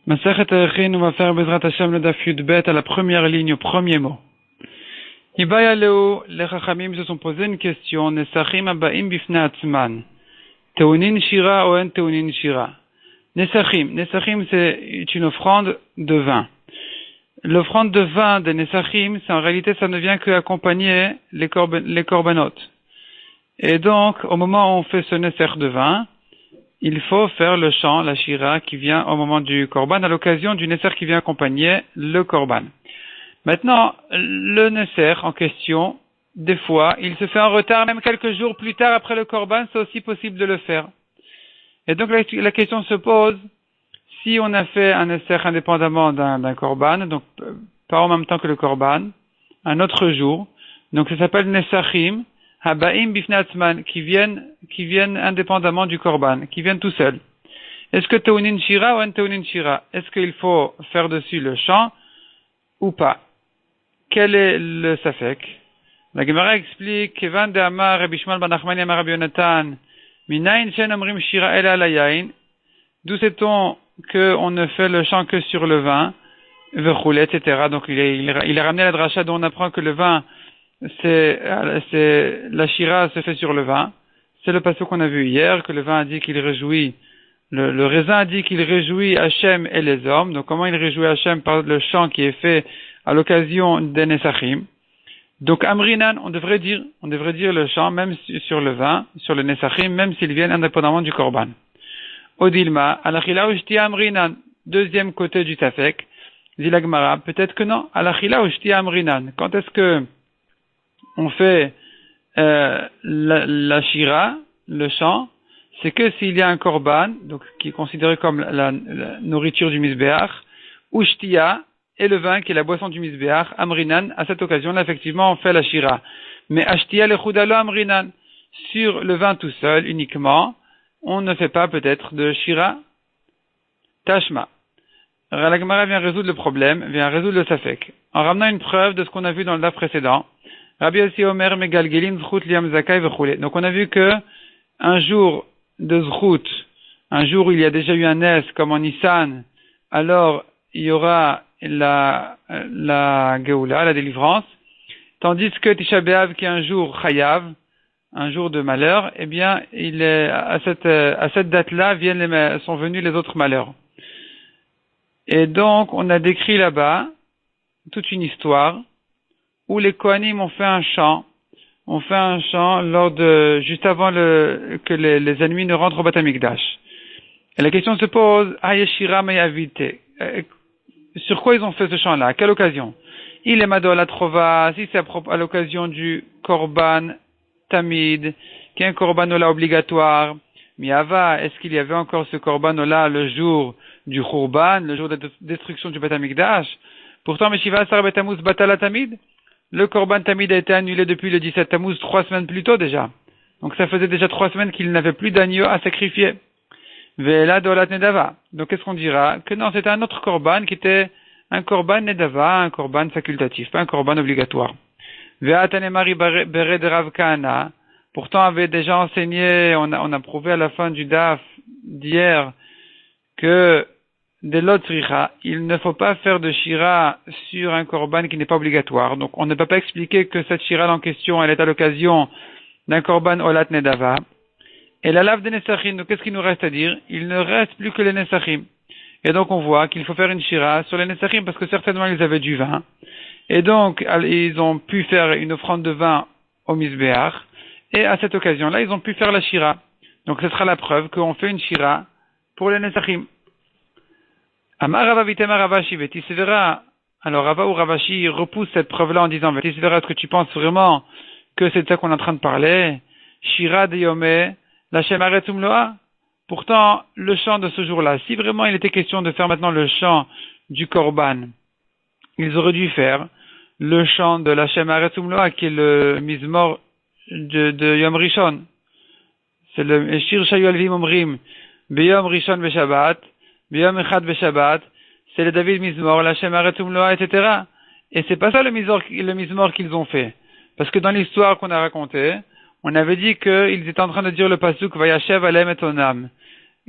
Masechet Erechin, on va faire Bezrat Hashem le Daf Yud Bet à la première ligne, au premier mot. Ibaya Leo, les Chachamim se sont posé une question. Nesachim Abaim Bifne Atzman. Teunin Shira ou En Teunin Shira. Nesachim c'est une offrande de vin. L'offrande de vin des Nesachim, c'est en réalité ça ne vient que accompagner les korbanot. Et donc, au moment où on fait ce Neser de vin, il faut faire le chant, la shira, qui vient au moment du korban, à l'occasion du Neser qui vient accompagner le korban. Maintenant, le Neser en question, des fois, il se fait en retard, même quelques jours plus tard après le korban, c'est aussi possible de le faire. Et donc la question se pose, si on a fait un Neser indépendamment d'un korban, donc pas en même temps que le korban, un autre jour, donc ça s'appelle Nesachim, Habaim Bifne Atzman, qui viennent indépendamment du korban, qui viennent tout seuls. Est-ce que Teunin Shira ou En Teunin Shira? Est-ce qu'il faut faire dessus le chant ou pas? Quel est le safek? La Gemara explique Kevan de Amar Rabbi Shmuel ben Nachmani Amar Rabbi Yonatan Minayin Shen Omrim Shira Ela Ala Yain. D'où sait-on qu'on ne fait le chant que sur le vin, vechoulet, etc. Donc il a ramené la dracha dont on apprend que le vin c'est la shira se fait sur le vin. C'est le passage qu'on a vu hier, que le vin a dit qu'il réjouit, le raisin a dit qu'il réjouit Hachem et les hommes. Donc comment il réjouit Hachem? Par le chant qui est fait à l'occasion des Nesachim. Donc Amrinan, on devrait dire le chant même sur le vin, sur le Nesachim, même s'ils viennent indépendamment du Korban. Odilma, alachila ushtia Amrinan, deuxième côté du Tafek, dit la Gemara, peut-être que non, alachila ushtia Amrinan. Quand est-ce que on fait la shira, le chant, c'est que s'il y a un korban, donc qui est considéré comme la nourriture du misbéach, ou shtia, et le vin qui est la boisson du misbéach, amrinan, à cette occasion-là, effectivement, on fait la shira. Mais ashtia lechudalo amrinan, sur le vin tout seul, uniquement, on ne fait pas peut-être de shira. Tashma. La Gemara vient résoudre le problème, vient résoudre le safek, en ramenant une preuve de ce qu'on a vu dans le daf précédent. Rabbi Yossi Omer Megalgelin Zchut Liam Zakai Vechule. Donc on a vu que un jour de Zchut, un jour où il y a déjà eu un Nes comme en Nissan, alors il y aura la Geoula, la délivrance, tandis que Tisha B'Av qui est un jour Chayav, un jour de malheur, eh bien il est à cette date-là sont venus les autres malheurs. Et donc on a décrit là-bas toute une histoire où les Kohanim ont fait un chant juste avant que les ennemis ne rentrent au Beth Amikdash. Et la question se pose, Ayeshira Mayavite. Sur quoi ils ont fait ce chant-là? À quelle occasion? Il est Mado la Trova, si c'est à l'occasion du Korban Tamid, qui est un Korban Ola obligatoire. Miava, est-ce qu'il y avait encore ce Korban Ola le jour du Khurban, le jour de la destruction du Beth Amikdash? Pourtant, Meshiva Sar Betamuz Batala Tamid, le Korban Tamid a été annulé depuis le 17 Tammuz, 3 semaines plus tôt déjà. Donc ça faisait déjà 3 semaines qu'il n'avait plus d'agneau à sacrifier. Ve'ela dolat nedava. Donc qu'est-ce qu'on dira? Que non, c'était un autre Korban qui était un Korban nedava, un Korban facultatif, pas un Korban obligatoire. Ve'atanemari bere de Rav Kahana. Pourtant avait déjà enseigné, on a prouvé à la fin du daf d'hier que de l'Otzricha, il ne faut pas faire de shira sur un korban qui n'est pas obligatoire. Donc on ne peut pas expliquer que cette shira en question, elle est à l'occasion d'un korban olat nedava. Et la lave des nesachim, donc qu'est-ce qu'il nous reste à dire? Il ne reste plus que les nesachim. Et donc on voit qu'il faut faire une shira sur les nesachim parce que certainement ils avaient du vin. Et donc ils ont pu faire une offrande de vin au misbéach. Et à cette occasion-là, ils ont pu faire la shira. Donc ce sera la preuve qu'on fait une shira pour les nesachim. Amar Rava Vitema Ravashi Vetisvera. Alors Rava ou Ravashi repousse cette preuve-là en disant Vetisvera, est-ce que tu penses vraiment que c'est de ça qu'on est en train de parler? Shira de Yome, la Shemaretum Loa. Pourtant, le chant de ce jour-là, si vraiment il était question de faire maintenant le chant du Korban, ils auraient dû faire le chant de la Shemaretum Loa, qui est le Mizmor de Yom Rishon. C'est le Shir Shayol Vim Omrim, Beyom Rishon Beshabbat. Biyom Echad Beshabbat, c'est le David Mizmor, la Shem Aretum Loa, etc. Et c'est pas ça le Mizmor qu'ils ont fait. Parce que dans l'histoire qu'on a racontée, on avait dit qu'ils étaient en train de dire le pasuk Vayashev Alem et Onam,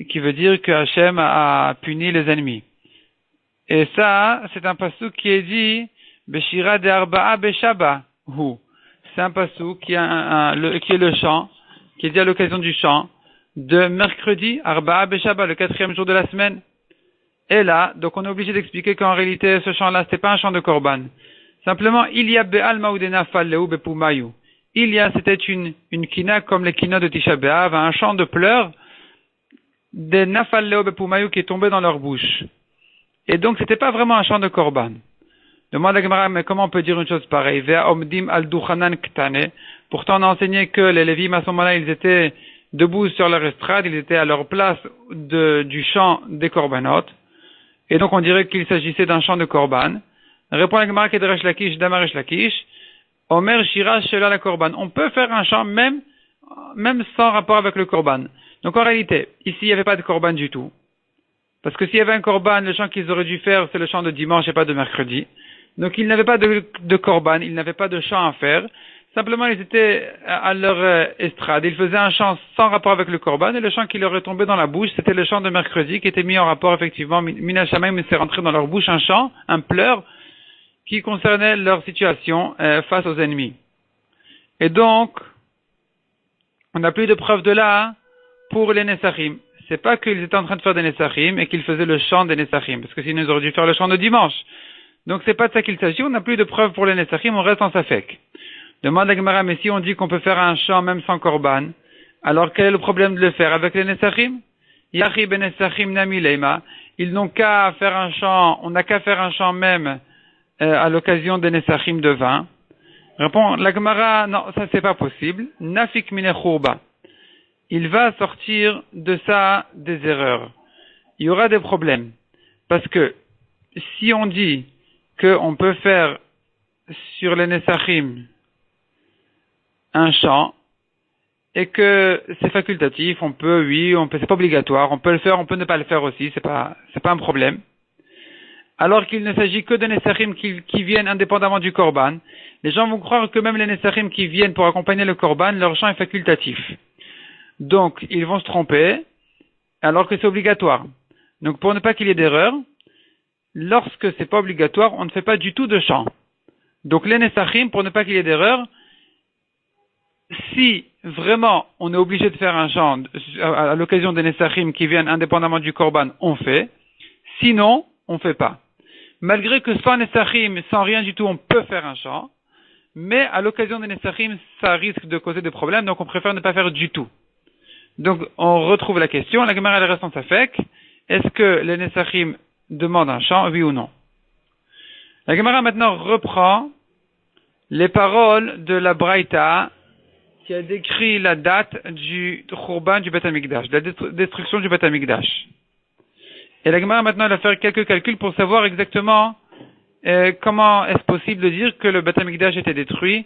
qui veut dire que Hachem a puni les ennemis. Et ça, c'est un passouk qui est dit Beshira de Arba'a Beshaba. C'est un passouk qui est le chant, qui est dit à l'occasion du chant de mercredi Arba'a Beshaba, le 4e jour de la semaine. Et là, donc on est obligé d'expliquer qu'en réalité, ce chant-là, c'était pas un chant de korban. Simplement, il y a Be'al Maudena Falleu Bepumayu. C'était une kina comme les kinas de Tisha B'Av, un chant de pleurs des Nafalleu Bepumayu qui est tombé dans leur bouche. Et donc, c'était pas vraiment un chant de korban. Demande à Gemara, mais comment on peut dire une chose pareille? Ve'a omdim al duchanan ktane. Pourtant, on a enseigné que les Lévim, à ce moment-là, ils étaient debout sur leur estrade, ils étaient à leur place du chant des korbanot. Et donc, on dirait qu'il s'agissait d'un chant de korban. Répond la Gemara Kedrash Lakish, Damaresh Lakish. Omer Shira Shela la korban. On peut faire un chant même sans rapport avec le korban. Donc, en réalité, ici, il n'y avait pas de korban du tout. Parce que s'il y avait un korban, le chant qu'ils auraient dû faire, c'est le chant de dimanche et pas de mercredi. Donc, ils n'avaient pas de korban, ils n'avaient pas de chant à faire. Simplement, ils étaient à leur estrade. Ils faisaient un chant sans rapport avec le korban, et le chant qui leur est tombé dans la bouche, c'était le chant de mercredi, qui était mis en rapport, effectivement, Mina Shamaim, mais c'est rentré dans leur bouche un chant, un pleur, qui concernait leur situation face aux ennemis. Et donc, on n'a plus de preuves de là pour les Nessachim. C'est pas qu'ils étaient en train de faire des Nessachim et qu'ils faisaient le chant des Nessachim, parce que sinon ils auraient dû faire le chant de dimanche. Donc c'est pas de ça qu'il s'agit, on n'a plus de preuves pour les Nessachim, on reste en Safek. Demande à Gemara, mais si on dit qu'on peut faire un chant même sans korban, alors quel est le problème de le faire avec les Nessachim? Yachi ben Nessachim nami leima. Ils n'ont qu'à faire un chant, on n'a qu'à faire un chant même à l'occasion des Nessachim de vin. Répond la Gemara, non, ça c'est pas possible. Nafik mine churba. Il va sortir de ça des erreurs. Il y aura des problèmes. Parce que si on dit qu'on peut faire sur les Nessachim un chant et que c'est facultatif, on peut, oui, on peut, c'est pas obligatoire, on peut le faire, on peut ne pas le faire aussi, c'est pas un problème. Alors qu'il ne s'agit que de Nessachim qui viennent indépendamment du Korban, les gens vont croire que même les Nessachim qui viennent pour accompagner le Korban, leur chant est facultatif. Donc, ils vont se tromper, alors que c'est obligatoire. Donc, pour ne pas qu'il y ait d'erreur, lorsque c'est pas obligatoire, on ne fait pas du tout de chant. Donc, les Nessachim, pour ne pas qu'il y ait d'erreur, si vraiment on est obligé de faire un chant à l'occasion des Nessachim qui viennent indépendamment du Korban, on fait. Sinon, on fait pas. Malgré que sans Nessachim, sans rien du tout, on peut faire un chant, mais à l'occasion des Nessachim, ça risque de causer des problèmes, donc on préfère ne pas faire du tout. Donc, on retrouve la question, la Gemara elle reste en Safek, est-ce que les Nessachim demandent un chant, oui ou non? La Gemara maintenant reprend les paroles de la Braïta qui a décrit la date du Khurban du Beth Amikdash, de la destruction du Beth Amikdash. Et la Gemara maintenant elle va faire quelques calculs pour savoir exactement comment est-ce possible de dire que le Beth Amikdash était détruit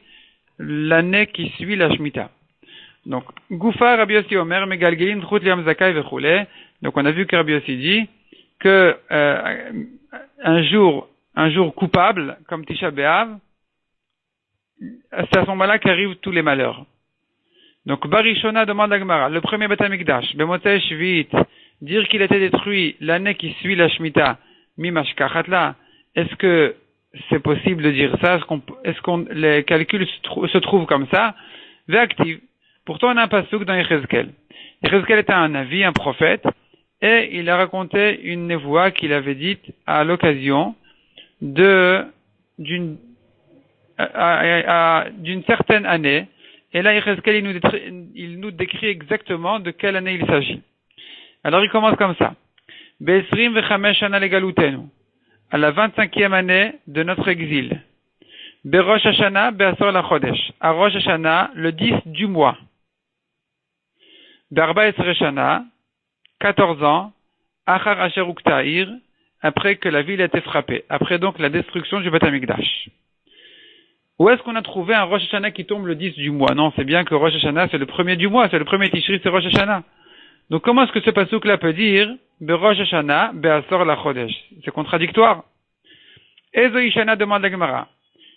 l'année qui suit la Shemitah. Donc, Goufa Rabbi Yossi Omer, Megalgelin, Chut Liam Zakai Vechule. Donc, on a vu que Rabbi Yossi dit que un jour coupable, comme Tisha B'Av, c'est à ce moment-là qu'arrivent tous les malheurs. Donc, Barishona demande à Gemara, le premier Beth Amikdash, Bemotzei Shvi'it, dire qu'il était détruit l'année qui suit la Shemitah, Mimashkachatla, est-ce que c'est possible de dire ça? Est-ce qu'on les calculs se trouvent comme ça? Ve'active. Pourtant, on a un passouk dans Yechezkel. Yechezkel était un navi, un prophète, et il a raconté une névoie qu'il avait dite à l'occasion d'une certaine année. Et là, Yechezkel, il nous décrit exactement de quelle année il s'agit. Alors, il commence comme ça. Be'esrim vechamesh shana legalutenu. À la 25e année de notre exil. Be'rosh Hashanah be'asor lachodesh. À Rosh Hashanah, le 10 du mois. Be'arba esrei shana, 14 ans, achar asher uktair, après que la ville a été frappée. Après donc la destruction du Beth Amikdash. Où est-ce qu'on a trouvé un Rosh Hashanah qui tombe le 10 du mois? Non, c'est bien que Rosh Hashanah, c'est le premier du mois, c'est le premier Tishri, c'est Rosh Hashanah. Donc comment est-ce que ce passouk-là peut dire Be'rosh Hashanah be'asor lachodesh? C'est contradictoire. Ezo Ishana demande la Gemara.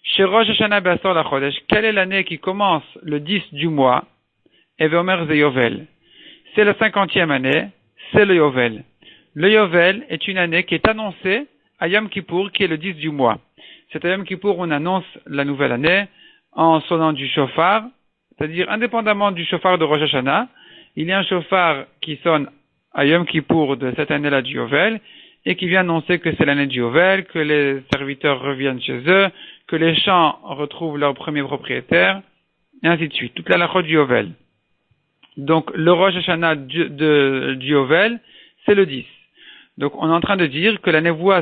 Chez Rosh Hashanah be'asor lachodesh, quelle est l'année qui commence le 10 du mois? Et Ve'omer ze Yovel. C'est la 50e année, c'est le Yovel. Le Yovel est une année qui est annoncée à Yom Kippour, qui est le 10 du mois. C'est à Yom Kippour où on annonce la nouvelle année en sonnant du shofar, c'est-à-dire indépendamment du shofar de Rosh Hashanah, il y a un shofar qui sonne à Yom Kippour de cette année-là du Yovel, et qui vient annoncer que c'est l'année du Yovel, que les serviteurs reviennent chez eux, que les champs retrouvent leur premier propriétaire, et ainsi de suite. Toute la halachot du Yovel. Donc, le Rosh Hashanah du Yovel, c'est le 10. Donc, on est en train de dire que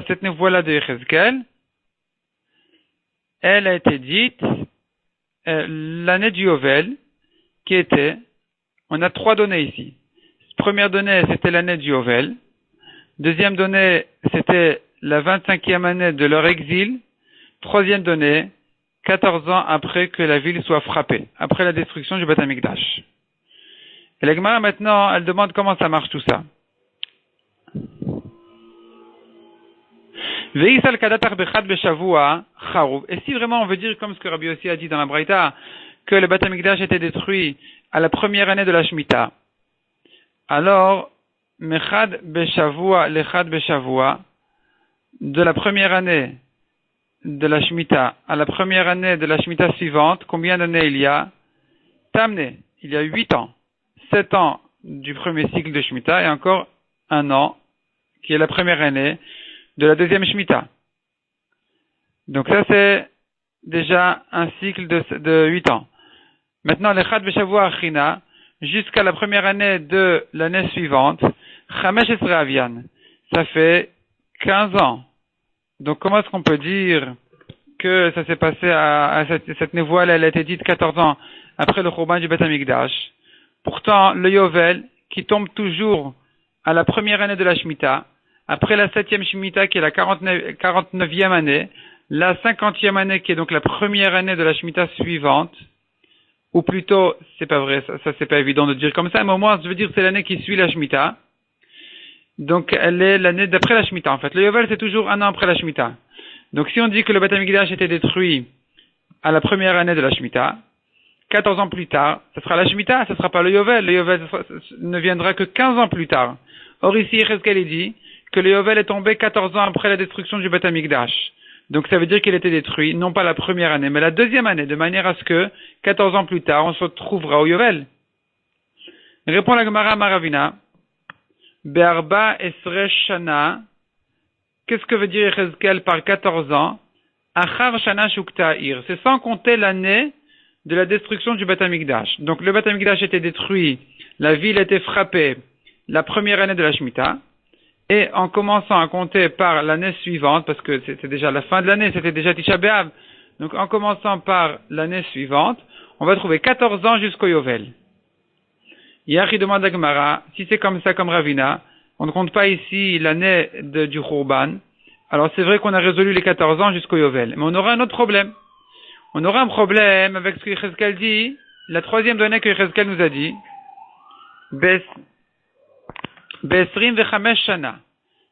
cette névoie-là de Yechezkel, elle a été dite l'année du Yovel, qui était, on a 3 données ici. Première donnée, c'était l'année du Yovel. Deuxième donnée, c'était la 25e année de leur exil. Troisième donnée, 14 ans après que la ville soit frappée, après la destruction du Beth Amikdash. Et la Gemara maintenant, elle demande comment ça marche tout ça. Et si vraiment on veut dire, comme ce que Rabbi Yossi a dit dans la Braïta, que le Beth Amikdash était détruit à la première année de la Shemitah, alors, Mechad Beshavua, Lechad Beshavua, de la première année de la Shemitah à la première année de la Shemitah suivante, combien d'années il y a? Tamné, il y a 8 ans. 7 ans du premier cycle de Shemitah et encore 1 an, qui est la première année de la deuxième Shemitah. Donc ça c'est déjà un cycle de 8 ans. Maintenant, Lechad Beshavua Achina, jusqu'à la première année de l'année suivante, Chamesh Esra Avian, ça fait 15 ans. Donc comment est-ce qu'on peut dire que ça s'est passé à cette névoie, elle a été dite 14 ans après le Khurban du Beth Amikdash. Pourtant, le Yovel, qui tombe toujours à la première année de la Shemitah, après la 7e Shemitah qui est la 49e année, la 50e année qui est donc la première année de la Shemitah suivante, ou plutôt, c'est pas vrai, ça c'est pas évident de dire comme ça, mais au moins je veux dire c'est l'année qui suit la Shemitah. Donc elle est l'année d'après la Shemitah en fait. Le Yovel c'est toujours 1 an après la Shemitah. Donc si on dit que le Beth Amikdash était détruit à la première année de la Shemitah, 14 ans plus tard, ce sera la Shemitah, ce sera pas le Yovel. Le Yovel ne viendra que 15 ans plus tard. Or ici, Yechezkel dit que le Yovel est tombé 14 ans après la destruction du Beth Amikdash. Donc ça veut dire qu'il était détruit, non pas la première année, mais la deuxième année, de manière à ce que 14 ans plus tard, on se trouvera au Yovel. Répond la Gemara Maravina, Be'arba Esre Shana, qu'est-ce que veut dire Yechezkel par 14 ans? Achar Shana Shukta'ir, c'est sans compter l'année de la destruction du Beth Amikdash. Donc le Beth Amikdash était détruit, la ville était frappée la première année de la Shemitah, et en commençant à compter par l'année suivante, parce que c'était déjà la fin de l'année, c'était déjà Tisha B'Av, donc en commençant par l'année suivante, on va trouver 14 ans jusqu'au Yovel. Yachi demande à Gemara, si c'est comme ça comme Ravina, on ne compte pas ici l'année du Khurban, alors c'est vrai qu'on a résolu les 14 ans jusqu'au Yovel, mais on aura un autre problème. On aura un problème avec ce que Yechezkel dit, la troisième donnée que Yechezkel nous a dit, Besrim vechamesh shana.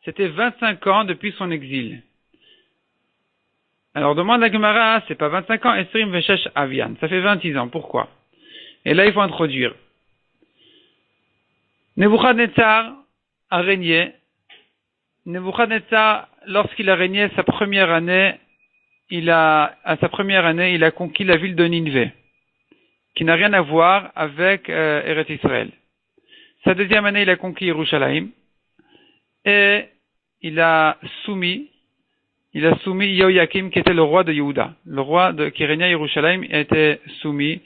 C'était 25 ans depuis son exil. Alors demande à Gemara, c'est pas 25 ans, Esrim veshesh avian. Ça fait 26 ans. Pourquoi? Et là, il faut introduire. Nebuchadnezzar a régné. Nebuchadnezzar, lorsqu'il a régné sa première année, il a conquis la ville de Nineveh, qui n'a rien à voir avec Eretz Israël. Sa deuxième année, il a conquis Yerushalayim et il a soumis Yehoyakim, qui était le roi de Yehuda. Le roi qui régnait à Yerushalayim a été soumis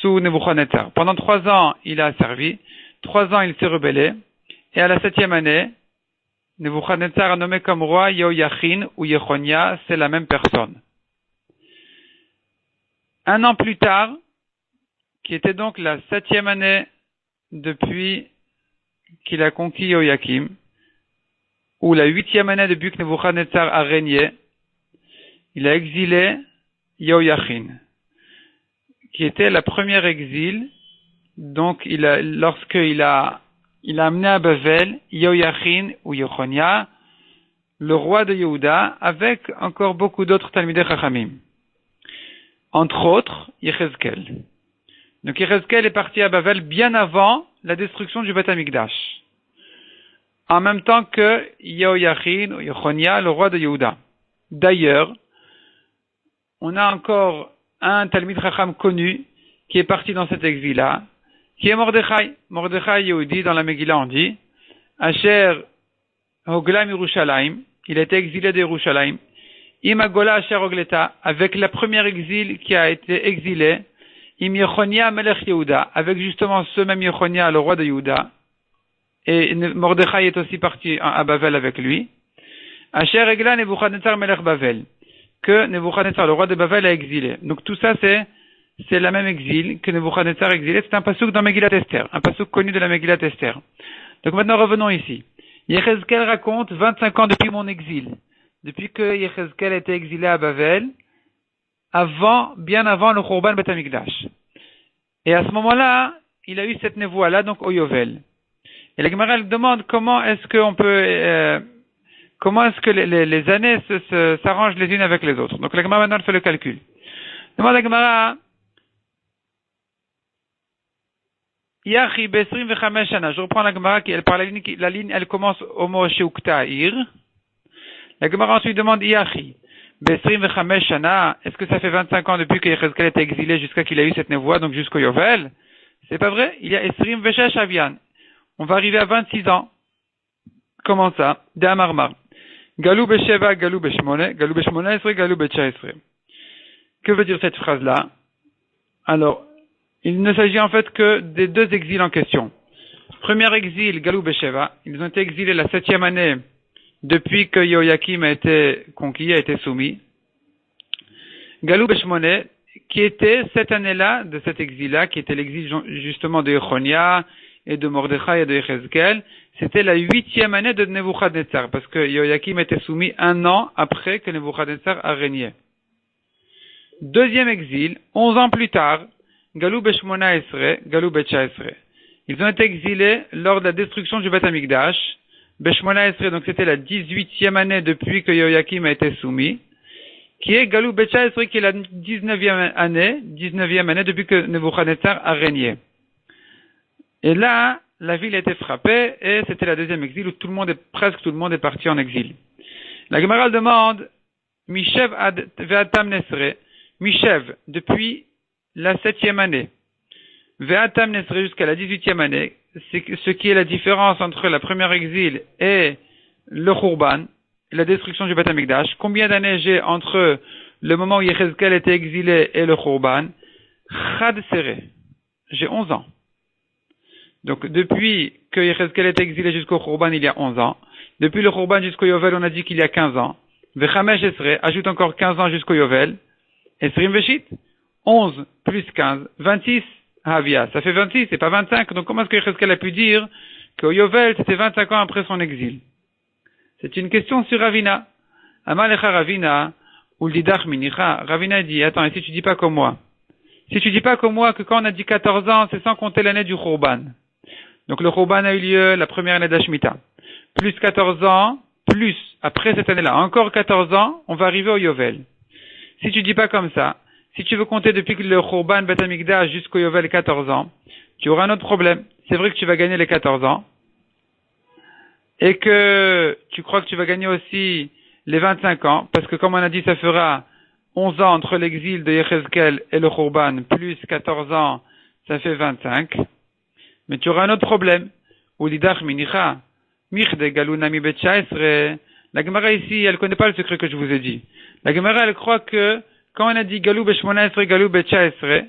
sous Nebuchadnezzar. Pendant 3 ans, il a servi. 3 ans, il s'est rebellé. Et à la 7e année, Nebuchadnezzar a nommé comme roi Yehoyachin ou Yechonia, c'est la même personne. 1 an plus tard, qui était donc la 7e année depuis qu'il a conquis Yehoyakim, ou la 8e année depuis que Nebuchadnezzar a régné, il a exilé Yehoyachin, qui était la première exil. Donc, lorsqu'il a amené à Bavel Yehoyachin ou Yechonia, le roi de Yehuda, avec encore beaucoup d'autres Talmidei Chachamim. Entre autres, Yechezkel. Donc Yechezkel est parti à Bavel bien avant la destruction du Beth Amikdash. en même temps que Yehoiachin ou Yechonia, le roi de Yehuda. D'ailleurs, on a encore un Talmid Chacham connu qui est parti dans cet exil-là, qui est Mordechai. Mordechai Yehudi, dans la Megillah, on dit, Asher Hoglam Yerushalayim, il a été exilé de Yerushalayim. Imagola Asher Hogleta, avec la première exil qui a été exilé, Im Yechonia Melech Yehuda, avec justement ce même Yechonia, le roi de Yehuda, et Mordechai est aussi parti à Bavel avec lui. Asher Egla Nebuchadnezzar Melech Bavel, que Nebuchadnezzar, le roi de Bavel, a exilé. Donc tout ça, c'est la même exil que Nebuchadnezzar a exilé. C'est un pasuk dans Megillat Esther, un pasuk connu de la Megillat Esther. Donc maintenant, revenons ici. Yechezkel raconte 25 ans depuis mon exil, depuis que Yechezkel était exilé à Bavel, bien avant le Khurban Bet HaMikdash. Et à ce moment-là, il a eu cette névoie-là, donc au Yovel. Et la Gemara demande comment est-ce que les années s'arrangent les unes avec les autres. Donc la Gemara maintenant fait le calcul. Demande la Gemara, Yachi Besrim Vechamesh Shana. Je reprends la Gemara qui elle par la ligne elle commence au mot Sheuktaïr. La Gemara ensuite demande Yachi Besrim Vechamesh Shana. Est-ce que ça fait 25 ans depuis que Yechezkel était exilé jusqu'à qu'il a eu cette névoie, donc jusqu'au Yovel? C'est pas vrai. Il y a Esrim Veshesh Avian. On va arriver à 26 ans. Comment ça? D'Amarmar. Galou Besheva, Galou Beshmone, Galou Beshmone Esre, Galou Becha Esre. Que veut dire cette phrase-là? Alors, il ne s'agit en fait que des deux exils en question. Premier exil, Galou Besheva. Ils ont été exilés la 7e année depuis que Yehoyakim a été conquis, a été soumis. Galou Beshmone, qui était cette année-là, de cet exil-là, qui était l'exil justement de Yechonia, et de Mordechai et de Yechezkel, c'était la 8e année de Nebuchadnezzar, parce que Yehoyakim était soumis 1 an après que Nebuchadnezzar a régné. Deuxième exil, 11 ans plus tard, Galou Beshmona Esre, Galou Becha Esre. Ils ont été exilés lors de la destruction du Beth Amikdash. Beshmona Esre, donc c'était la 18e année depuis que Yehoyakim a été soumis, qui est Galou Becha Esre, qui est la 19e année depuis que Nebuchadnezzar a régné. Et là, la ville a été frappée et c'était la deuxième exil où presque tout le monde est parti en exil. La Gemara demande, Mishev ad ve'atam nesre, Mishev depuis la 7e année, ve'atam nesre jusqu'à la 18e année, c'est ce qui est la différence entre la première exil et le Khurban, la destruction du Beth Amikdash. Combien d'années j'ai entre le moment où Yechezkel était exilé et le Khurban? Chad seré. J'ai 11 ans. Donc, depuis que Yechezkel est exilé jusqu'au Khurban, il y a 11 ans. Depuis le Khurban jusqu'au Yovel, on a dit qu'il y a 15 ans. Vechamesh Esre, ajoute encore 15 ans jusqu'au Yovel. Esrim Veshit, 11 plus 15, 26 Havia. Ça fait 26, c'est pas 25. Donc, comment est-ce que Yechezkel a pu dire qu'au Yovel, c'était 25 ans après son exil? C'est une question sur Ravina. Amalecha Ravina, ou l'idach minicha. Ravina dit, attends, et si tu dis pas comme moi? Si tu dis pas comme moi que quand on a dit 14 ans, c'est sans compter l'année du Khurban. Donc le Khurban a eu lieu la première année d'Ashmita. Plus 14 ans, plus, après cette année-là, encore 14 ans, on va arriver au Yovel. Si tu dis pas comme ça, si tu veux compter depuis le Khurban Beth Amikdash jusqu'au Yovel 14 ans, tu auras un autre problème. C'est vrai que tu vas gagner les 14 ans, et que tu crois que tu vas gagner aussi les 25 ans, parce que comme on a dit, ça fera 11 ans entre l'exil de Yechezkel et le Khurban, plus 14 ans, ça fait 25. Mais tu auras un autre problème. Ulidach minicha, michde galunami betcha esre. La Gemara ici, elle connaît pas le secret que je vous ai dit. La Gemara, elle croit que quand on a dit galou beshmona esre, galou betcha esre,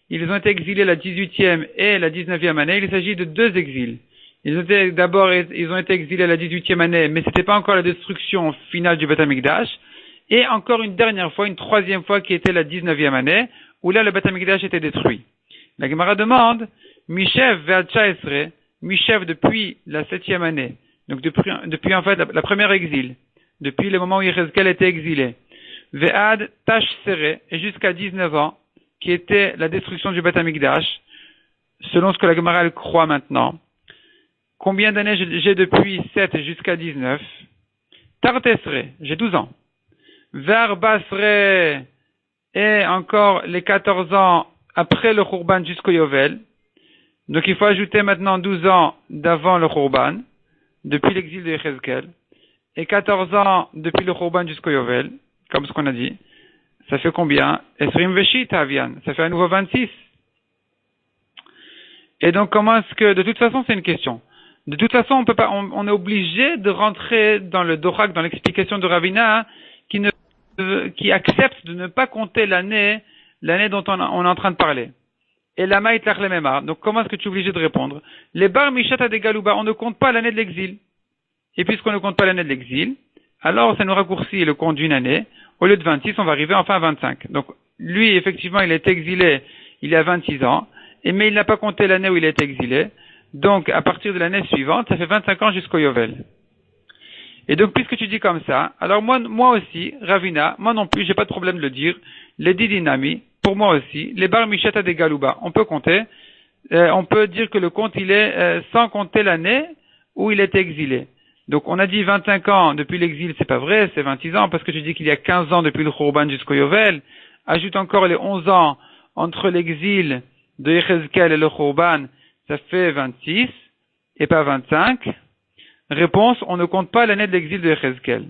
ils ont été exilés la 18e et la 19e année. Il s'agit de deux exils. Ils ont été exilés la 18e année, mais c'était pas encore la destruction finale du Beth Amikdash. Et encore une dernière fois, une troisième fois qui était la 19e année, où là le Beth Amikdash était détruit. La Gemara demande, Mishev ve'alcha esre, Mishev depuis la 7e année, donc depuis en fait la première exil, depuis le moment où Yechezkel était exilé, ve'ad tash seré, et jusqu'à 19 ans, qui était la destruction du Beth Amikdash, selon ce que la Gemara elle croit maintenant. Combien d'années j'ai depuis 7 jusqu'à 19? Tartesre, j'ai 12 ans. Verbasre, et encore les 14 ans après le Khurban jusqu'au Yovel. Donc il faut ajouter maintenant 12 ans d'avant le Khurban. depuis l'exil de Yechezkel, et 14 ans depuis le Khurban jusqu'au Yovel, comme ce qu'on a dit, ça fait combien? Esrim Veshit Avian, ça fait à nouveau 26. Et donc, comment est-ce que, de toute façon, c'est une question. De toute façon, on peut pas, on est obligé de rentrer dans le Dorak, dans l'explication de Ravina, qui accepte de ne pas compter l'année dont on est en train de parler. Et la maït l'achlemema. Donc, comment est-ce que tu es obligé de répondre? Les bar mishata de galouba, on ne compte pas l'année de l'exil. Et puisqu'on ne compte pas l'année de l'exil, alors ça nous raccourcit le compte d'une année. Au lieu de 26, on va arriver enfin à 25. Donc, lui, effectivement, il est exilé, il a 26 ans, mais il n'a pas compté l'année où il est exilé. Donc, à partir de l'année suivante, ça fait 25 ans jusqu'au Yovel. Et donc, puisque tu dis comme ça, alors moi aussi, Ravina, moi non plus, j'ai pas de problème de le dire, les didinami, pour moi aussi, les bar mishata des galouba, on peut compter, on peut dire que le compte, il est sans compter l'année où il est exilé. Donc, on a dit 25 ans depuis l'exil, c'est pas vrai, c'est 26 ans, parce que tu dis qu'il y a 15 ans depuis le Khurban jusqu'au Yovel. Ajoute encore les 11 ans entre l'exil de Yechezkel et le Khurban, ça fait 26, et pas 25. Réponse, on ne compte pas l'année de l'exil de Yechezkel.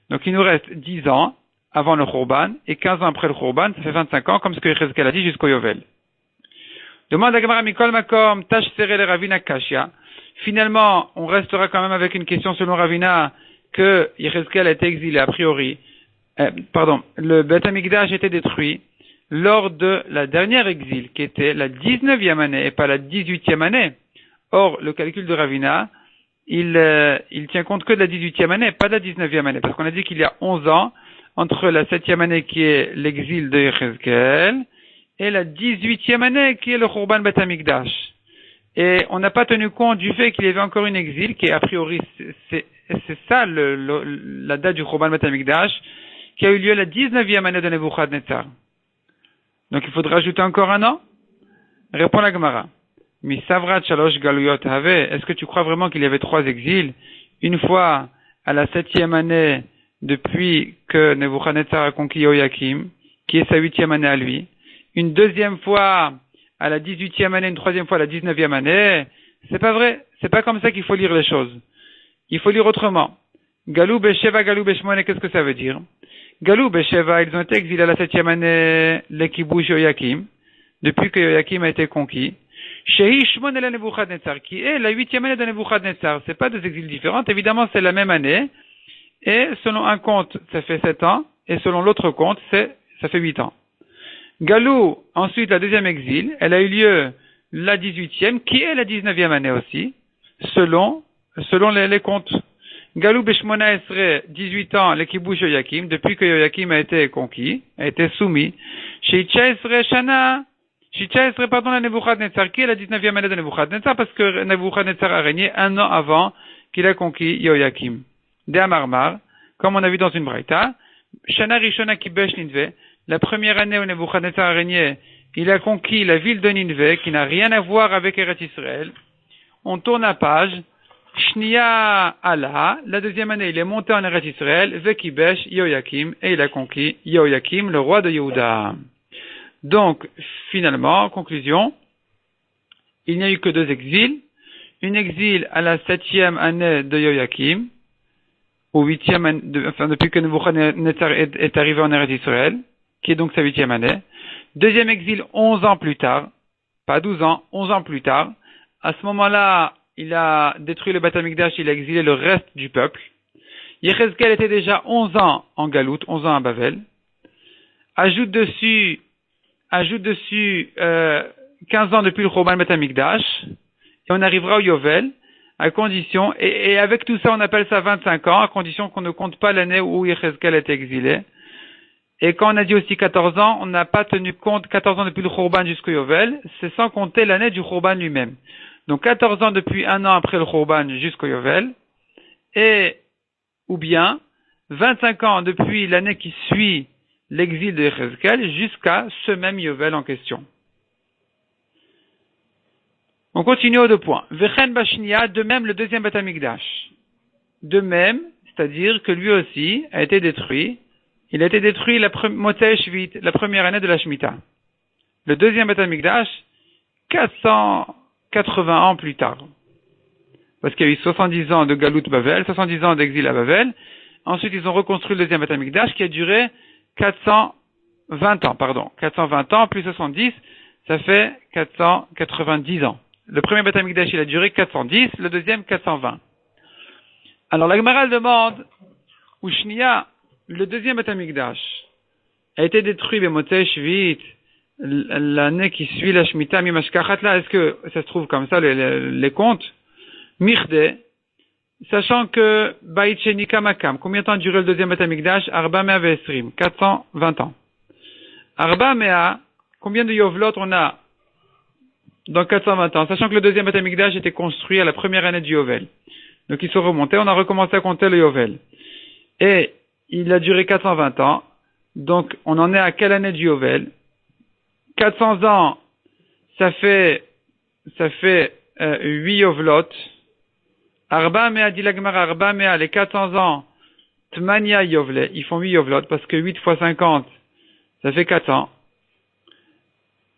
Donc, il nous reste 10 ans avant le Khurban, et 15 ans après le Khurban, ça fait 25 ans, comme ce que Yechezkel a dit jusqu'au Yovel. Demande à Gemara Mikol Makom, Tash Sere le Ravina Kashia. Finalement, on restera quand même avec une question selon Ravina que Yechezkel a été exilé a priori. Le Beth Amikdash a été détruit lors de la dernière exil, qui était la 19e année et pas la 18e année. Or, le calcul de Ravina, il tient compte que de la 18e année, pas de la 19e année, parce qu'on a dit qu'il y a 11 ans entre la 7e année qui est l'exil de Yechezkel et la 18e année qui est le Khurban Beth Amikdash. Et on n'a pas tenu compte du fait qu'il y avait encore une exil, qui est a priori, c'est ça la date du Khurban Beth Amikdash, qui a eu lieu la 19e année de Nebuchadnezzar. Donc il faudra ajouter encore un an? Répond la Gemara. Mi savrat shalosh galuyot have. Est-ce que tu crois vraiment qu'il y avait 3 exils? Une fois à la 7e année depuis que Nebuchadnezzar a conquis Yoyakim, qui est sa 8e année à lui. Une deuxième fois à la 18e année, une troisième fois à la 19e année. C'est pas vrai. C'est pas comme ça qu'il faut lire les choses. Il faut lire autrement. Galou Besheva, Galou Beshmone, qu'est-ce que ça veut dire? Galou Besheva, ils ont été exilés à la 7e année, les Kibush Yoyakim, depuis que Yoyakim a été conquis. Shehi Shmon el Nebuchadnezzar, qui est la 8e année de Nebuchadnezzar. C'est pas deux exils différents. Évidemment, c'est la même année. Et selon un compte, ça fait 7 ans. Et selon l'autre compte, ça fait 8 ans. Galou, ensuite, la deuxième exil, elle a eu lieu la 18e, qui est la 19e année aussi, selon les comptes. Galou Beshmona Esre, 18 ans, l'équibush Yoyakim, depuis que Yoyakim a été conquis, a été soumis. Sheitcha Esre Shana, la Nebuchadnezzar, qui est la 19e année de Nebuchadnezzar, parce que Nebuchadnezzar a régné un an avant qu'il a conquis Yoyakim. De Amarmar, comme on a vu dans une braïta, Shana Rishona Kibesh Ninve, la première année où Nebuchadnezzar a régné, il a conquis la ville de Ninve, qui n'a rien à voir avec Eretz Israël. On tourne la page. Shnia Allah, la deuxième année, il est monté en Eretz Israël, Vekibesh Yoyakim, et il a conquis Yoyakim, le roi de Yehuda. Donc, finalement, conclusion, il n'y a eu que 2 exils. Une exil à la 7e année de Yoyakim, ou 8e année, depuis que Nebuchadnezzar est arrivé en Eretz Israël, qui est donc sa 8e année. Deuxième exil 11 ans plus tard, pas 12 ans, 11 ans plus tard. À ce moment-là, il a détruit le Beth Amikdash, il a exilé le reste du peuple. Yechezkel était déjà 11 ans en Galoute, 11 ans à Bavel. Ajoute dessus 15 ans depuis le Khurban Beth Amikdash, et on arrivera au Yovel, à condition, et avec tout ça, on appelle ça 25 ans, à condition qu'on ne compte pas l'année où Yechezkel a été exilé. Et quand on a dit aussi 14 ans, on n'a pas tenu compte 14 ans depuis le Khurban jusqu'au Yovel, c'est sans compter l'année du Khurban lui-même. Donc 14 ans depuis un an après le Khurban jusqu'au Yovel, ou bien 25 ans depuis l'année qui suit l'exil de Yechezkel jusqu'à ce même Yovel en question. On continue aux 2 points. Vechen Bashnia, de même le deuxième Beth Amikdash. De même, c'est-à-dire que lui aussi a été détruit. Il a été détruit Motzei Shvit, la première année de la Shemitah. Le deuxième Beth Amikdash, 480 ans plus tard. parce qu'il y a eu 70 ans de Galout Bavel, 70 ans d'exil à Bavel. Ensuite, ils ont reconstruit le deuxième Beth Amikdash qui a duré 420 ans, 420 ans plus 70, ça fait 490 ans. Le premier Beth Amikdash, il a duré 410, le deuxième 420. Alors, la Gemara demande, Ushnia, le deuxième Beth Amikdash, a été détruit, Bemotzei Shvit, l'année qui suit la Shemitah, Mimashkachat, là, est-ce que ça se trouve comme ça, les comptes? Mirde, sachant que Bait Sheni Kamakam, combien de temps a duré le deuxième Beth Amikdash? Arba Mea Ve'esrim, 420 ans. Arba Mea, combien de Yovlot on a dans 420 ans, sachant que le deuxième Beth Amikdash était construit à la première année du Yovel. Donc ils sont remontés, on a recommencé à compter le Yovel. Et il a duré 420 ans, donc on en est à quelle année du Yovel? 400 ans, ça fait 8 Yovlot. Arba Mea, dit la Gemara, Arba Mea, les 400 ans, Tmania Yovle, ils font 8 Yovlot, parce que 8 fois 50, ça fait 400.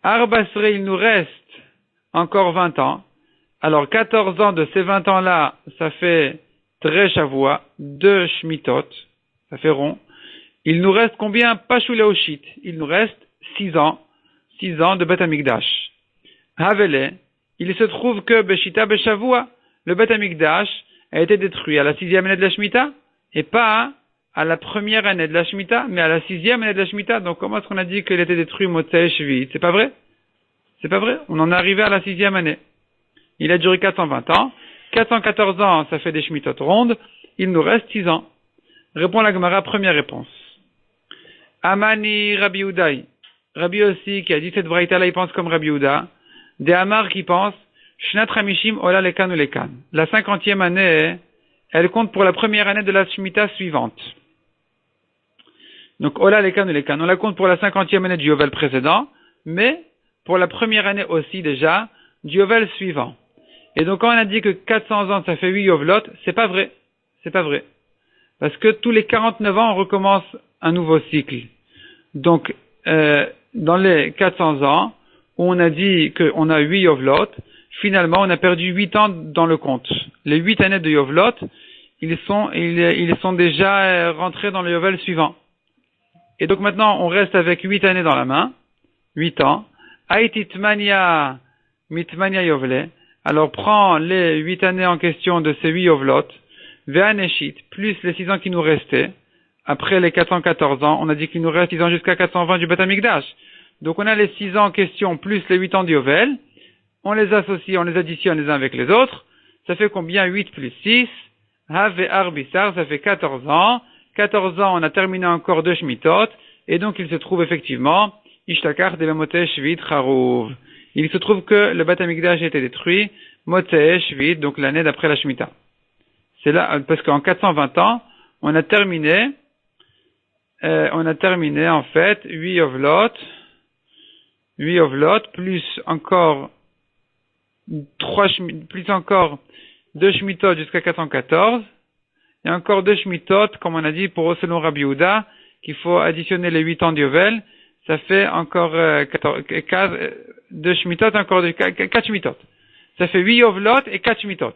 Arbasre, il nous reste encore 20 ans. Alors 14 ans de ces 20 ans-là, ça fait 13 Shavua, 2 Shmitot, ça fait rond. Il nous reste combien? Pashuleoshit. Il nous reste 6 ans de Beth Amikdash. Havele, il se trouve que Beshita Beshavua, le Beth Amikdash a été détruit à la 6e année de la Shemitah, et pas à la première année de la Shemitah, mais à la 6e année de la Shemitah. Donc comment est-ce qu'on a dit qu'il était détruit Motzei Shvit? C'est pas vrai? C'est pas vrai. On en est arrivé à la 6e année. Il a duré 420 ans. 414 ans, ça fait des Shmitot rondes. Il nous reste 6 ans. Répond la Gemara, première réponse. Amani Rabbi Uday. Rabbi aussi, qui a dit cette braïta là, il pense comme Rabbi Uda. Des Amar qui pense, Shnat Ramishim Ola Lekan ou Lekan. La 50e année, elle compte pour la première année de la Shemitah suivante. Donc Ola Lekan ou Lekan. On la compte pour la 50e année du Yovel précédent, mais pour la première année aussi déjà, du Yovel suivant. Et donc quand on a dit que 400 ans ça fait 8 Yovlot, c'est pas vrai. C'est pas vrai. Parce que tous les 49 ans on recommence un nouveau cycle. Donc dans les 400 ans, où on a dit qu'on a 8 Yovlot, finalement on a perdu 8 ans dans le compte. Les 8 années de Yovlot, ils sont déjà rentrés dans le Yovel suivant. Et donc maintenant on reste avec 8 années dans la main, 8 ans. Aititmania mitmania Yovle. Alors prends les 8 années en question de ces 8 Yovlot, Ve'aneshit, plus les 6 ans qui nous restaient, après les 414 ans, on a dit qu'il nous reste 6 ans jusqu'à 420 du Beth Amikdash. Donc on a les 6 ans en question plus les 8 ans du Yovel, on les associe, on les additionne les uns avec les autres, ça fait combien? 8 plus 6, Have Arbissar, ça fait 14 ans. 14 ans, on a terminé encore 2 Shmitot, et donc il se trouve effectivement, Ishtakar de Motzei Shvit Charouv. Il se trouve que le Beth Amikdash a été détruit, Motzei Shvit, donc l'année d'après la Shemitah. C'est là, parce qu'en 420 ans, on a terminé en fait 8 Yovlot, plus encore 2 Shmitot jusqu'à 414, et encore 2 Shmitot, comme on a dit pour selon Rabbi Yehuda, qu'il faut additionner les 8 ans de Yovel, ça fait encore 2 Shmitot, encore 4 Shmitot. Ça fait 8 Yovlot et 4 Shmitot.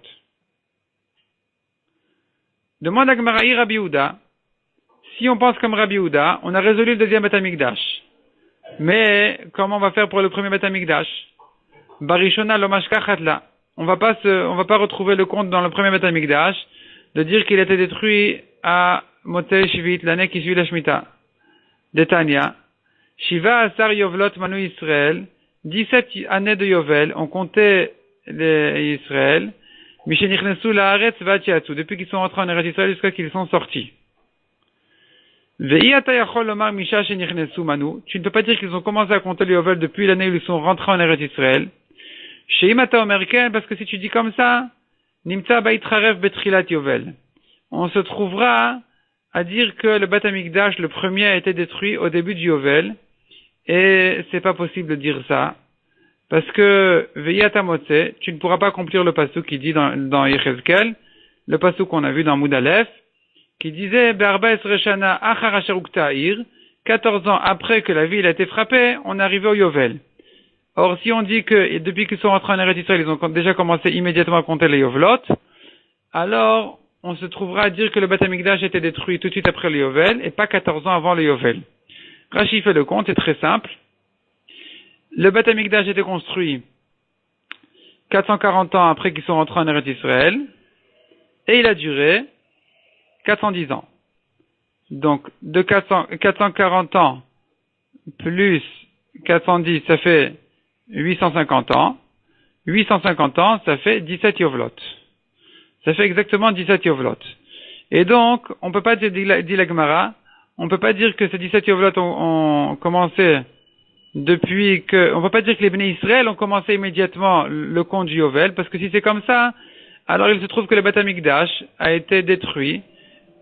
Demande à Gemaraï Rabbi Yehuda, si on pense comme Rabbi Yehuda, on a résolu le deuxième Beth Amikdash. Mais, comment on va faire pour le premier Beth Amikdash? Barishona lomashkachatla. On va pas retrouver le compte dans le premier Beth Amikdash, de dire qu'il a été détruit à Motzei Shvit, l'année qui suit la Shemitah. Detania. Shiva Asar Yovlot Manu Israël. 17 années de Yovel, on comptait les Israël. Mishenichnesu laaretz vatiatu. Depuis qu'ils sont rentrés en Eretz Israël jusqu'à qu'ils sont sortis. Ve'iyata yachol lomar misha shenichnesu manu. Tu ne peux pas dire qu'ils ont commencé à compter les Yovel depuis l'année où ils sont rentrés en Eretz Israël. Sheimata omerken, parce que si tu dis comme ça, nimtza baitrarev betrilat Yovel. On se trouvera à dire que le Beth Amikdash, le premier, a été détruit au début du Yovel. Et c'est pas possible de dire ça. Parce que, Ve'yata Motse, tu ne pourras pas accomplir le pasuk qui dit dans Yechezkel, le pasuk qu'on a vu dans Moudalef, qui disait, Be'arba esreshana achar asher ukta'ir, 14 ans après que la ville a été frappée, on est arrivé au Yovel. Or, si on dit que, depuis qu'ils sont rentrés en Eretz Israël, ils ont déjà commencé immédiatement à compter les Yovlot, alors on se trouvera à dire que le Beth Amikdash a été détruit tout de suite après le Yovel et pas 14 ans avant le Yovel. Rashi fait le compte, c'est très simple. Le Beth Amikdash a été construit 440 ans après qu'ils sont rentrés en Eretz Israël et il a duré 410 ans. Donc, de 440 ans plus 410, ça fait 850 ans. 850 ans, ça fait 17 Yovlot. Ça fait exactement 17 Yovlot. Et donc, on peut pas dire, dit la Gemara, on peut pas dire que ces 17 Yovlot ont commencé depuis que, on peut pas dire que les Bnei Israël ont commencé immédiatement le compte du Yovel, parce que si c'est comme ça, alors il se trouve que le Beth Amikdash a été détruit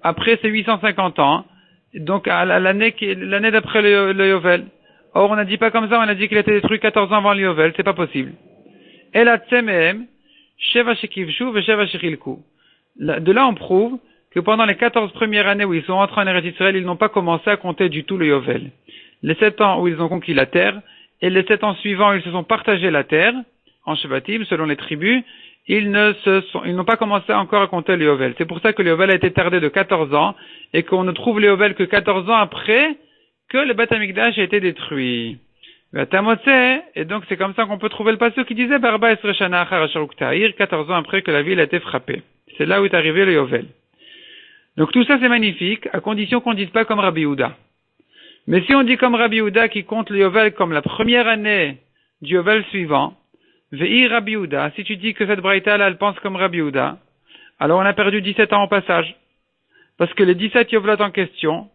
après ces 850 ans, donc à l'année d'après le Yovel. Or, on n'a dit pas comme ça, on a dit qu'il a été détruit 14 ans avant le Yovel, c'est pas possible. Et la Tsemehem, Sheva Shekivshu, Sheva Shechilku. De là, on prouve que pendant les 14 premières années où ils sont entrés en Eretz Israël, ils n'ont pas commencé à compter du tout le Yovel. Les 7 ans où ils ont conquis la terre, et les 7 ans suivants où ils se sont partagés la terre, en Shevatim, selon les tribus, ils n'ont pas commencé encore à compter le Yovel. C'est pour ça que le Yovel a été tardé de 14 ans, et qu'on ne trouve le Yovel que 14 ans après que le Beth Amikdash a été détruit. Et donc c'est comme ça qu'on peut trouver le passage qui disait Barba Esre Shana Achar Asher Ukta'ir, 14 ans après que la ville a été frappée. C'est là où est arrivé le Yovel. Donc tout ça c'est magnifique, à condition qu'on ne dise pas comme Rabbi Yehuda. Mais si on dit comme Rabbi Yehuda qui compte le Yovel comme la première année du Yovel suivant, Ve'i Rabbi Yehuda, si tu dis que cette braïta là elle pense comme Rabbi Yehuda, alors on a perdu 17 ans au passage. Parce que les 17 Yovelot en question,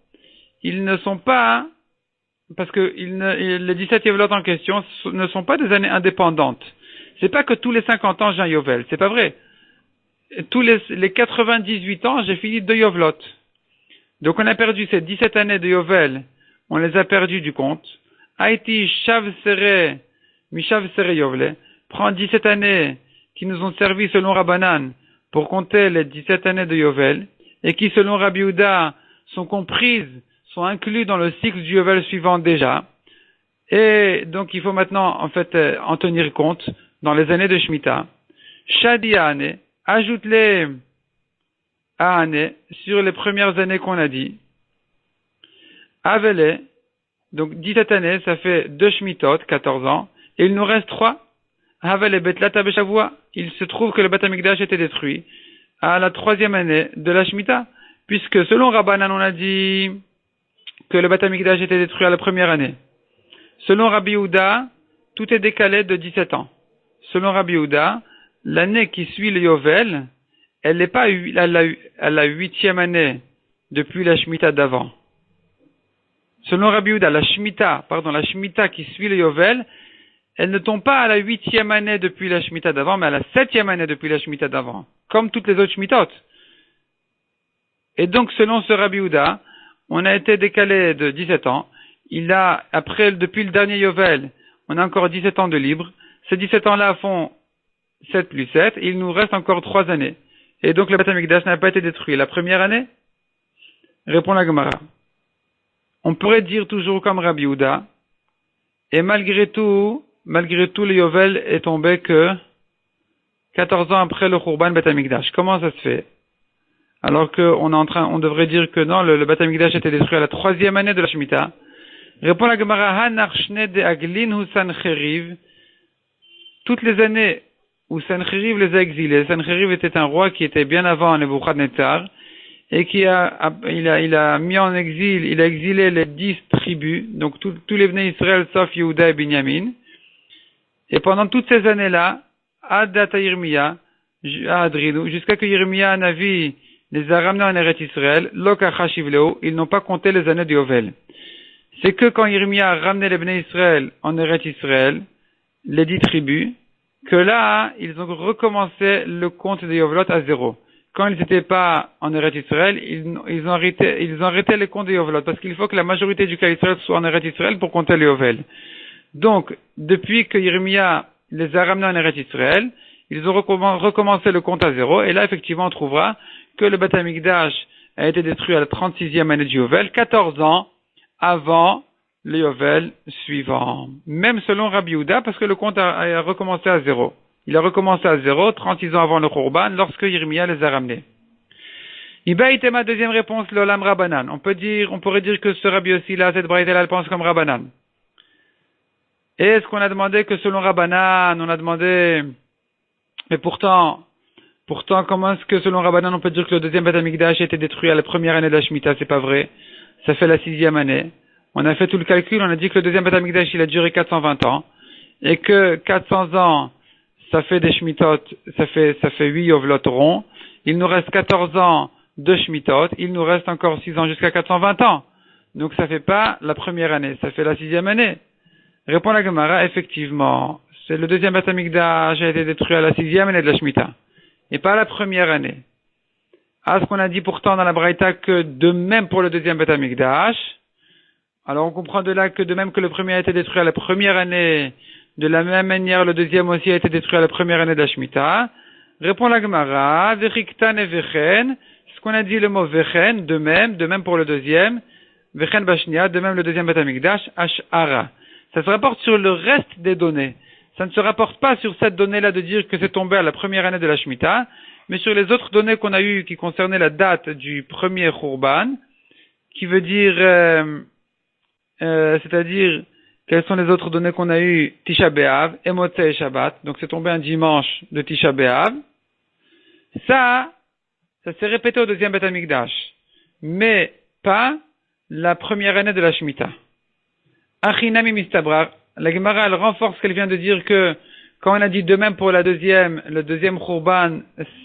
ils ne sont pas, parce que les 17 Yovelot en question ne sont pas des années indépendantes. C'est pas que tous les 50 ans j'ai un Yovel, c'est pas vrai. Tous les 98 ans j'ai fini 2 Yovelot. Donc on a perdu ces 17 années de Yovel, on les a perdus du compte. Haïti Shav Sere, Mishav Sere Yovle, prend 17 années qui nous ont servi selon Rabbanan pour compter les 17 années de Yovel, et qui selon Rabbi Yehuda sont comprises, sont inclus dans le cycle du Yovel suivant déjà. Et donc il faut maintenant en fait en tenir compte dans les années de Shemitah. Shadi Ha'ane, ajoute-les à année sur les premières années qu'on a dit. Avele, donc 17 années, ça fait 2 Shmitot, 14 ans, et il nous reste 3. Avele Betlata Beshavua, il se trouve que le Beth Amikdash était détruit à la 3e année de la Shemitah, puisque selon Rabbanan on a dit que le Beth Amikdash était détruit à la première année. Selon Rabbi Yehuda, tout est décalé de 17 ans. Selon Rabbi Yehuda, l'année qui suit le Yovel, elle n'est pas à la 8e année depuis la Shemitah d'avant. Selon Rabbi Yehuda, la Shemitah qui suit le Yovel, elle ne tombe pas à la 8e année depuis la Shemitah d'avant, mais à la 7e année depuis la Shemitah d'avant, comme toutes les autres Shemitot. Et donc, selon ce Rabbi Yehuda, on a été décalé de 17 ans. Depuis le dernier Yovel, on a encore 17 ans de libre. Ces 17 ans-là font 7 plus 7, et il nous reste encore 3 années. Et donc, le Beth Amikdash n'a pas été détruit. La première année? Répond la Gemara. On pourrait dire toujours comme Rabbi Yehuda, et malgré tout, le Yovel est tombé que 14 ans après le Khurban Beth Amikdash. Comment ça se fait? Alors on devrait dire que non, le Beth Amikdash a été détruit à la 3e année de la Shemitah. Répond la Gemara, Hanarshne de Aglin hu Sancheriv. Toutes les années où Sancheriv les a exilés. Sancheriv était un roi qui était bien avant Nebuchadnezzar et il a mis en exil, il a exilé les 10 tribus, donc tous les Bnei Israël sauf Yehuda et Binyamin. Et pendant toutes ces années-là, Adata Yirmiya, jusqu'à que Yirmiya Navi les a ramenés en Eretz Israël, Lokachashivleo, ils n'ont pas compté les années de Yovel. C'est que quand Yirmiya a ramené les Bnei Israël en Eretz Israël, les 10 tribus, que là, ils ont recommencé le compte de Yovelot à 0. Quand ils n'étaient pas en Eretz Israël, ils ont arrêté les comptes de Yovelot, parce qu'il faut que la majorité du Klal Israël soit en Eretz Israël pour compter les Yovel. Donc, depuis que Yirmiya les a ramenés en Eretz Israël, ils ont recommencé le compte à 0, et là, effectivement, on trouvera que le Beth Amikdash a été détruit à la 36e année du Yovel, 14 ans avant le Yovel suivant. Même selon Rabbi Yehuda, parce que le compte a recommencé à 0. Il a recommencé à 0, 36 ans avant le Khurban, lorsque Yirmiya les a ramenés. Ma deuxième réponse, l'Olam Rabbanan. On pourrait dire que ce Rabbi aussi là, cette braïta là, elle pense comme Rabbanan. Est-ce qu'on a demandé que selon Rabbanan, on a demandé, mais pourtant, comment est-ce que selon Rabbanan, on peut dire que le deuxième Beth Amikdash a été détruit à la première année de la Shemitah? C'est pas vrai. Ça fait la 6e année. On a fait tout le calcul, on a dit que le deuxième Beth Amikdash, il a duré 420 ans. Et que 400 ans, ça fait des Shemitot, ça fait 8 Yovlot ronds. Il nous reste 14 ans de Shemitot. Il nous reste encore 6 ans jusqu'à 420 ans. Donc ça fait pas la première année, ça fait la 6e année. Répond la Gemara, effectivement. C'est le deuxième Beth Amikdash a été détruit à la 6e année de la Shemitah. Et pas la première année. À ce qu'on a dit pourtant dans la Braïta que de même pour le deuxième Beth Amikdash, alors on comprend de là que de même que le premier a été détruit à la première année, de la même manière le deuxième aussi a été détruit à la première année de la Shemitah. Répond la Gemara, Vechiktan et Vechen, ce qu'on a dit le mot Vechen, de même pour le deuxième, Vechen Bashnia, de même le deuxième Beth Amikdash, Ash'ara. Ça se rapporte sur le reste des données. Ça ne se rapporte pas sur cette donnée-là de dire que c'est tombé à la première année de la Shemitah, mais sur les autres données qu'on a eues qui concernaient la date du premier Khurban, qui veut dire, c'est-à-dire, quelles sont les autres données qu'on a eues? Tisha B'Av, et Motzei Shabbat, donc c'est tombé un dimanche de Tisha B'Av. Ça s'est répété au deuxième Beth Amikdash, mais pas la première année de la Shemitah. Achinami Mistabrar, la Gemara, elle renforce ce qu'elle vient de dire que quand on a dit de même pour le deuxième Khurban,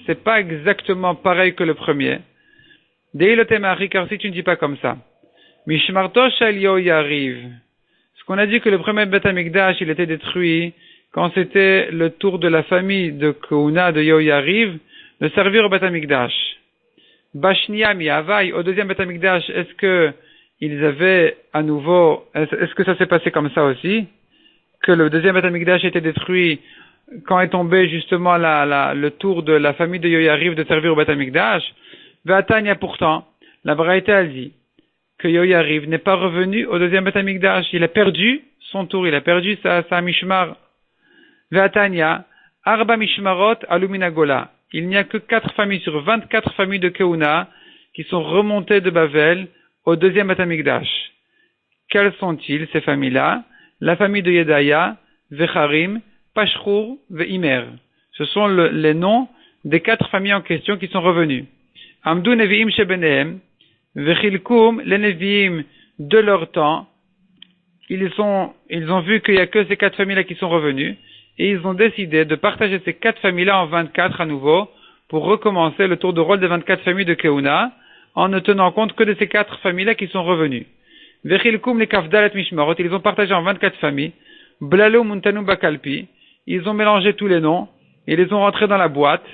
c'est pas exactement pareil que le premier. Deilotemari, car si tu ne dis pas comme ça. Mishmarto shel Yoyariv. Ce qu'on a dit que le premier Beth Amikdash, il était détruit quand c'était le tour de la famille de Keuna de Yoyariv de servir au Beth Amikdash. Bashnia mi Havai, au deuxième Beth Amikdash, est-ce que ils avaient à nouveau, est-ce que ça s'est passé comme ça aussi? Que le deuxième Beth Amikdash a été détruit quand est tombé justement le tour de la famille de Yoyariv de servir au Beth Amikdash? Ve'atania pourtant, la Braïta elle dit que Yoyariv n'est pas revenu au deuxième Beth Amikdash. Il a perdu son tour, il a perdu sa mishmar. Ve'atania, Arba Mishmarot Aluminagola. Il n'y a que 4 familles sur 24 familles de Keuna qui sont remontées de Bavel au deuxième Beth Amikdash. Quelles sont-ils, ces familles-là? La famille de Yedaya, Vecharim, Pashchur, Veimer. Ce sont les noms des 4 familles en question qui sont revenues. Amdou Nevi'im Shebenehem, Vechilkum, les Nevi'im de leur temps, ils ont vu qu'il n'y a que ces 4 familles-là qui sont revenues, et ils ont décidé de partager ces 4 familles-là en 24 à nouveau, pour recommencer le tour de rôle des 24 familles de Keuna, en ne tenant compte que de ces 4 familles-là qui sont revenues. Vechilkum les Kafdalet Mishmarot, ils ont partagé en 24 familles. Blalo Muntanu Bakalpi, ils ont mélangé tous les noms, et les ont rentrés dans la boîte.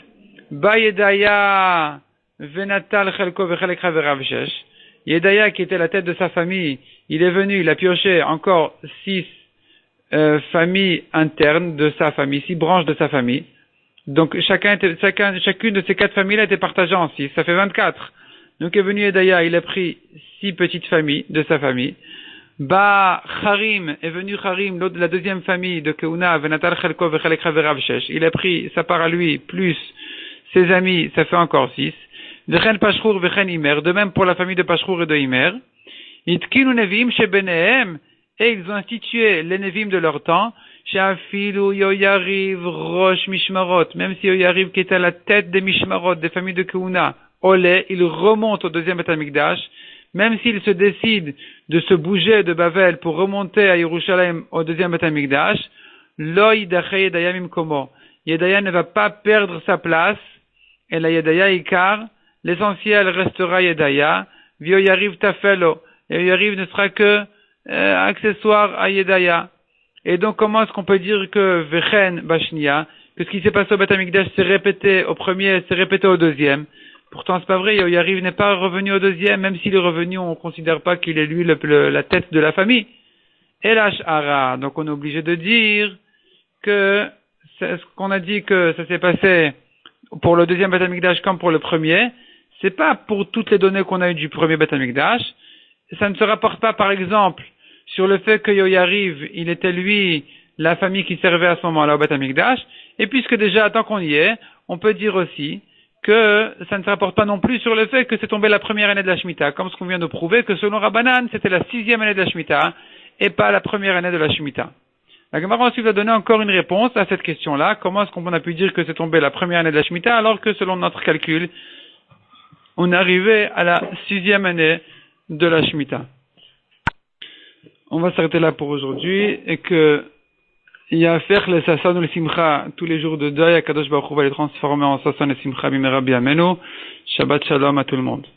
Ba Yedaya Venatal Chelko Vechelekra Veravshesh. Yedaya, qui était la tête de sa famille, il est venu, il a pioché encore 6 familles internes de sa famille, 6 branches de sa famille. Donc chacune de ces 4 familles-là était partagée en 6, ça fait 24. Donc est venu Yedaya, il a pris 6 petites familles de sa famille. Ba Harim, est venu Harim, la deuxième famille de Keuna, Venatal Chelko Vechelekra Veravshesh. Il a pris sa part à lui, plus ses amis, ça fait encore 6. Vechen Pashchur Vechen Imer, de même pour la famille de Pashchur et de Imer. Itkinu Nevi'im Shebenehem, et ils ont institué les Nevi'im de leur temps, Sheafilu Yoyariv Rosh Mishmarot, même si Yoyariv qui était à la tête des Mishmarot, des familles de Keuna, Olé, il remonte au deuxième Beth Amikdash, même s'il se décide de se bouger de Bavel pour remonter à Yerushalayim au deuxième Beth Amikdash, Lo Yidachei Yedaya Mimkomo. Yedaya ne va pas perdre sa place, et la Yedaya Ikar, l'essentiel restera Yedaya, Vio Yariv Tafelo, et Yariv ne sera que accessoire à Yedaya. Et donc comment est-ce qu'on peut dire que Vechen Bashnia, que ce qui s'est passé au Beth Amikdash s'est répété au premier, s'est répété au deuxième? Pourtant c'est pas vrai, Yariv n'est pas revenu au deuxième, même s'il est revenu, on ne considère pas qu'il est lui la tête de la famille. Et l'Ash'ara, donc on est obligé de dire que c'est ce qu'on a dit que ça s'est passé pour le deuxième Beth Amikdash comme pour le premier, c'est pas pour toutes les données qu'on a eues du premier Beth Amikdash. Ça ne se rapporte pas, par exemple, sur le fait que Yoyariv, il était lui, la famille qui servait à ce moment-là au Beth Amikdash, Et puisque déjà, tant qu'on y est, on peut dire aussi que ça ne se rapporte pas non plus sur le fait que c'est tombé la première année de la Shemitah, comme ce qu'on vient de prouver que selon Rabbanan, c'était la 6e année de la Shemitah et pas la première année de la Shemitah. La Gemara ensuite va donner encore une réponse à cette question-là. Comment est-ce qu'on a pu dire que c'est tombé la première année de la Shemitah alors que selon notre calcul, on est arrivé à la 6e année de la Shemitah. On va s'arrêter là pour aujourd'hui et que il y a à faire les Sassan ou les Simcha tous les jours de deuil. Akadosh Baruch Hu va les transformer en Sassan et Simcha bimera biamenu. Shabbat Shalom à tout le monde.